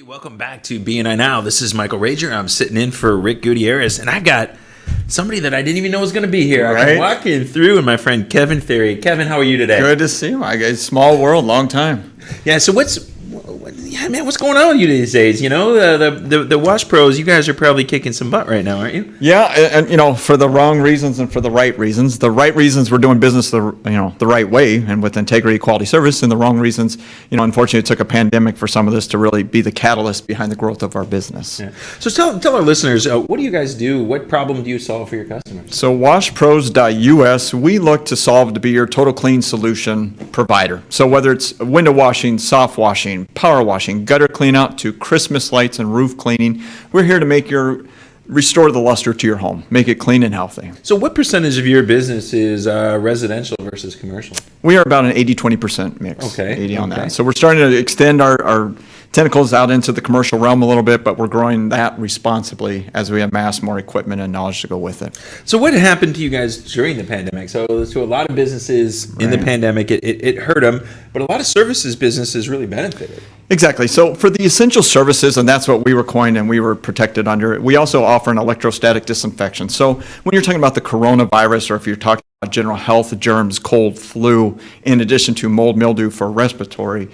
Welcome back to BNI Now. This is Michael Rager. I'm sitting in for Rick Gutierrez, and I've got somebody that I didn't even know was going to be here. Right. I'm walking through, and my friend Kevin Theory. Kevin, how are you today? Good to see you. I guess small world, long time. Yeah. So what's going on with you these days? You know, the Wash Pros. You guys are probably kicking some butt right now, aren't you? Yeah, and you know, for the wrong reasons and for the right reasons. The right reasons, we're doing business the right way and with integrity, quality service. And the wrong reasons, you know, unfortunately, it took a pandemic for some of this to really be the catalyst behind the growth of our business. Yeah. So tell our listeners, what do you guys do? What problem do you solve for your customers? So washpros.us, we look to solve to be your total clean solution provider. So whether it's window washing, soft washing, power washing, gutter clean out to Christmas lights and roof cleaning, we're here to restore the luster to your home, make it clean and healthy. So what percentage of your business is residential versus commercial? We are about an 80-20% mix. Okay, 80 on okay. that. So we're starting to extend our tentacles out into the commercial realm a little bit, but we're growing that responsibly as we amass more equipment and knowledge to go with it. So what happened to you guys during the pandemic? So to a lot of businesses in the pandemic, it hurt them, but a lot of services businesses really benefited. Exactly. So for the essential services, and that's what we were coined and we were protected under, we also offer an electrostatic disinfection. So when you're talking about the coronavirus, or if you're talking about general health, germs, cold, flu, in addition to mold, mildew for respiratory,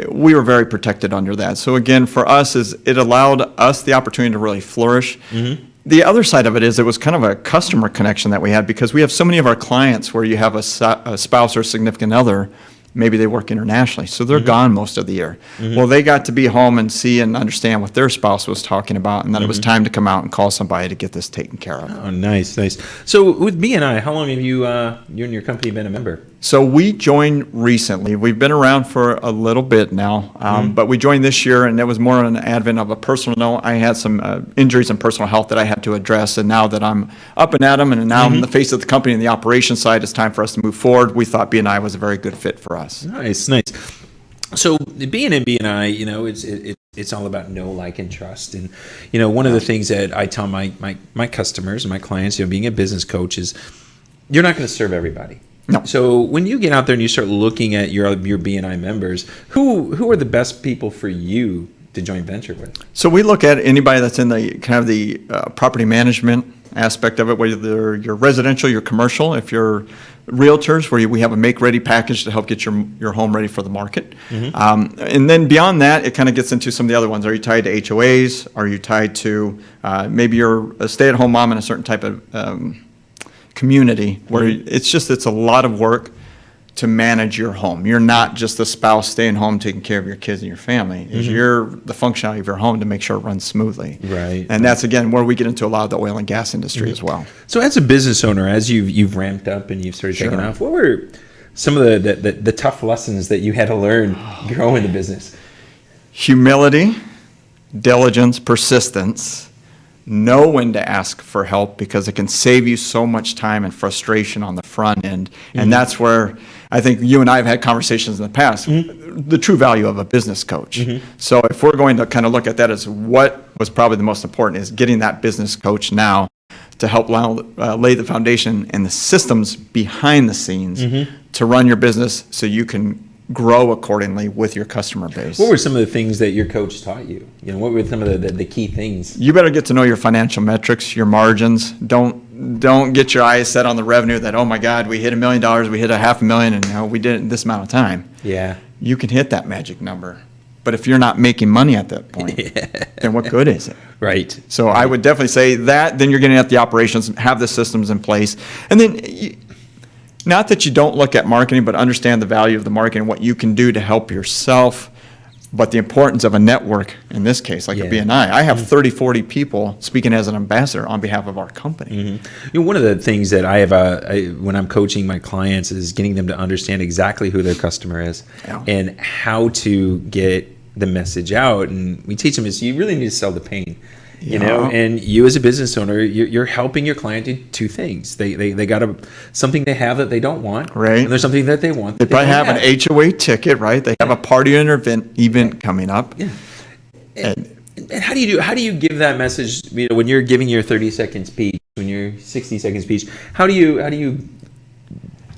we were very protected under that. So again, for us, it allowed us the opportunity to really flourish. Mm-hmm. The other side of it is it was kind of a customer connection that we had, because we have so many of our clients where you have a spouse or significant other. Maybe they work internationally, so they're gone most of the year. Mm-hmm. Well, they got to be home and see and understand what their spouse was talking about, and then it was time to come out and call somebody to get this taken care of. Oh, nice. So with BNI, how long have you and your company been a member? So we joined recently. We've been around for a little bit now, but we joined this year, and it was more on an advent of a personal note. I had some injuries and personal health that I had to address, and now that I'm up and at them, and now I'm the face of the company and the operations side, it's time for us to move forward. We thought BNI was a very good fit for us. Nice. So being in BNI, you know, it's all about know, like, and trust. And you know, one of the things that I tell my customers and my clients, you know, being a business coach, is you're not going to serve everybody. No. So when you get out there and you start looking at your BNI members, who are the best people for you to joint venture with? So we look at anybody that's in the kind of the property management aspect of it, whether you're residential, you're commercial, if you're realtors, where we have a make-ready package to help get your home ready for the market. Mm-hmm. And then beyond that, it kind of gets into some of the other ones. Are you tied to HOAs? Are you tied to maybe you're a stay-at-home mom in a certain type of community where it's a lot of work to manage your home. You're not just the spouse staying home taking care of your kids and your family. You're the functionality of your home to make sure it runs smoothly. Right. And that's, again, where we get into a lot of the oil and gas industry as well. So as a business owner, as you've ramped up and you've started taking off, what were some of the tough lessons that you had to learn growing the business? Humility, diligence, persistence. Know when to ask for help, because it can save you so much time and frustration on the front end. And that's where I think you and I have had conversations in the past, the true value of a business coach. So if we're going to kind of look at that as what was probably the most important, is getting that business coach now to help lay the foundation and the systems behind the scenes to run your business so you can grow accordingly with your customer base. What were some of the things that your coach taught you? You know, what were some of the key things? You better get to know your financial metrics, your margins. Don't get your eyes set on the revenue that, oh my God, we hit $1 million, we hit $500,000, and you know, we did it in this amount of time. Yeah. You can hit that magic number. But if you're not making money at that point, then what good is it? Right. So I would definitely say that, then you're getting at the operations, have the systems in place. And then not that you don't look at marketing, but understand the value of the marketing and what you can do to help yourself, but the importance of a network in this case, like a BNI. I have 30, 40 people speaking as an ambassador on behalf of our company. You know, one of the things that I have when I'm coaching my clients is getting them to understand exactly who their customer is and how to get the message out. And we teach them is you really need to sell the pain. You know, and you as a business owner, you're helping your client do two things. They got something they have that they don't want, right? And there's something that they want. They probably have an HOA ticket, right? They have a party or an event coming up. Yeah. And how do you give that message? You know, when you're giving your 30-second speech, when you're 60-second speech, how do you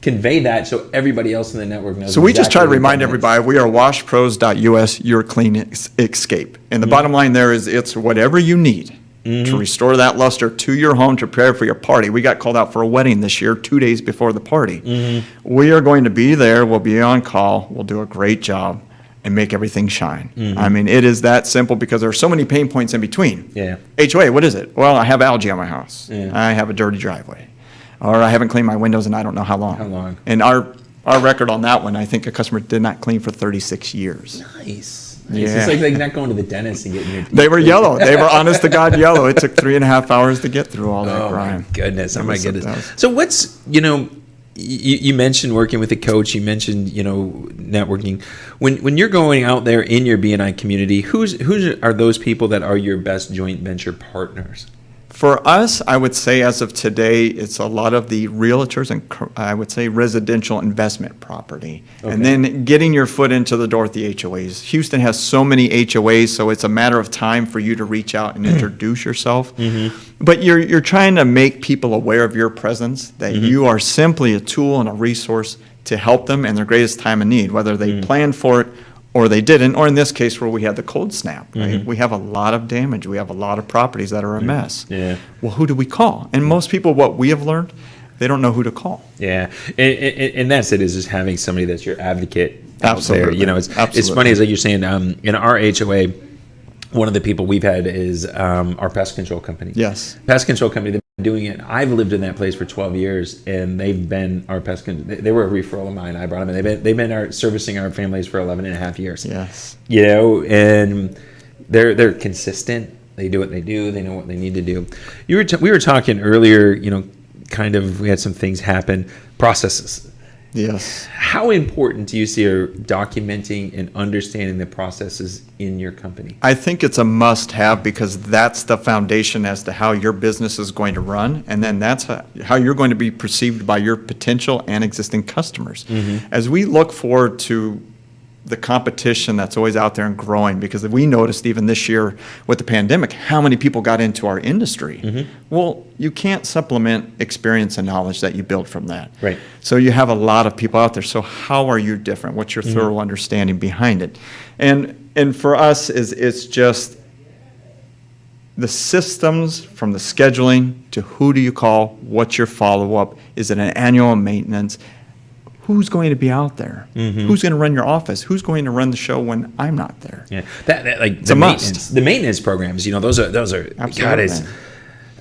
convey that so everybody else in the network knows. So we just try to exactly what remind that is. everybody, we are washpros.us, your clean escape. And the bottom line there is it's whatever you need to restore that luster to your home to prepare for your party. We got called out for a wedding this year, 2 days before the party. We are going to be there. We'll be on call. We'll do a great job and make everything shine. I mean, it is that simple because there are so many pain points in between. Yeah. HOA, what is it? Well, I have algae on my house. Yeah. I have a dirty driveway. Or I haven't cleaned my windows in I don't know how long. How long? And our record on that one, I think a customer did not clean for 36 years. Nice. Yeah. It's like not going to the dentist and getting your teeth. They were yellow. They were honest to God yellow. It took 3.5 hours to get through all that Oh grime. my goodness! Oh my Yes, it goodness! does. So what's you mentioned working with a coach. You mentioned networking. When you're going out there in your BNI community, who's are those people that are your best joint venture partners? For us, I would say as of today, it's a lot of the realtors and I would say residential investment property. Okay. And then getting your foot into the door with the HOAs. Houston has so many HOAs, so it's a matter of time for you to reach out and introduce yourself. But you're trying to make people aware of your presence, that you are simply a tool and a resource to help them in their greatest time of need, whether they planned for it or they didn't, or in this case where we had the cold snap, right? We have a lot of damage. We have a lot of properties that are a mess. Yeah. Well, who do we call? And most people, what we have learned, they don't know who to call. Yeah, and that's it. Is just having somebody that's your advocate out Absolutely. there. It's Absolutely. funny as like you're saying. In our HOA, one of the people we've had is our pest control company. Yes. Pest control company. They've been doing it. I've lived in that place for 12 years, and they've been our They were a referral of mine. I brought them in. They've been servicing our families for 11 and a half years. Yes. And they're consistent. They do what they do. They know what they need to do. We were talking earlier. We had some things happen. Processes. Yes. How important do you see are documenting and understanding the processes in your company? I think it's a must-have because that's the foundation as to how your business is going to run, and then that's how you're going to be perceived by your potential and existing customers. As we look forward to the competition that's always out there and growing, because we noticed even this year with the pandemic how many people got into our industry. Well, you can't supplement experience and knowledge that you build from that. Right. So you have a lot of people out there. So how are you different? What's your thorough understanding behind it? And for us, it's just the systems from the scheduling to who do you call, what's your follow-up, is it an annual maintenance? Who's going to be out there? Who's going to run your office? Who's going to run the show when I'm not there? Yeah, that like It's a must. The maintenance programs, those are God. Absolutely.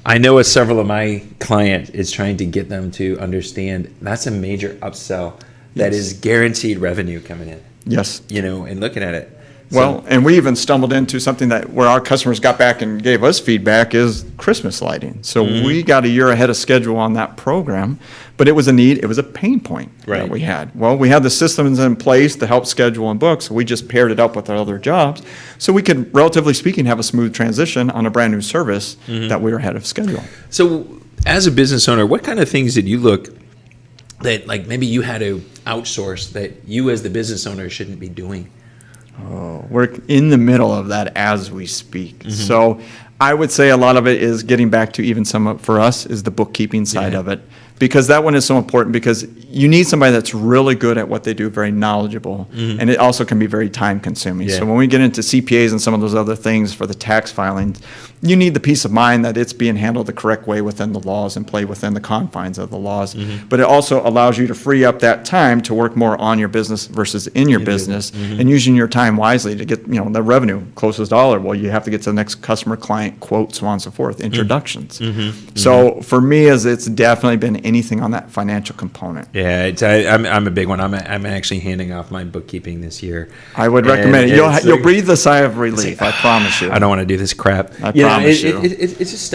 I know with several of my clients is trying to get them to understand that's a major upsell that is guaranteed revenue coming in. Yes. And looking at it. Well, and we even stumbled into something that where our customers got back and gave us feedback is Christmas lighting. So we got a year ahead of schedule on that program, but it was a need, it was a pain point Right. that we had. Well, we had the systems in place to help schedule and book, so we just paired it up with our other jobs. So we could, relatively speaking, have a smooth transition on a brand new service that we were ahead of schedule. So as a business owner, what kind of things did you look that like maybe you had to outsource that you as the business owner shouldn't be doing? Oh, we're in the middle of that as we speak. So I would say a lot of it is getting back to even for us is the bookkeeping side of it. Because that one is so important because you need somebody that's really good at what they do, very knowledgeable, and it also can be very time consuming. Yeah. So when we get into CPAs and some of those other things for the tax filings, you need the peace of mind that it's being handled the correct way within the laws and play within the confines of the laws. But it also allows you to free up that time to work more on your business versus in your business and using your time wisely to get the revenue closest dollar. Well, you have to get to the next customer, client, quote, so on and so forth, introductions. So for me, it's definitely been anything on that financial component. Yeah, I'm a big one. I'm actually handing off my bookkeeping this year. I would recommend it. You'll breathe a sigh of relief. I promise you. I don't want to do this crap. I promise you. It's just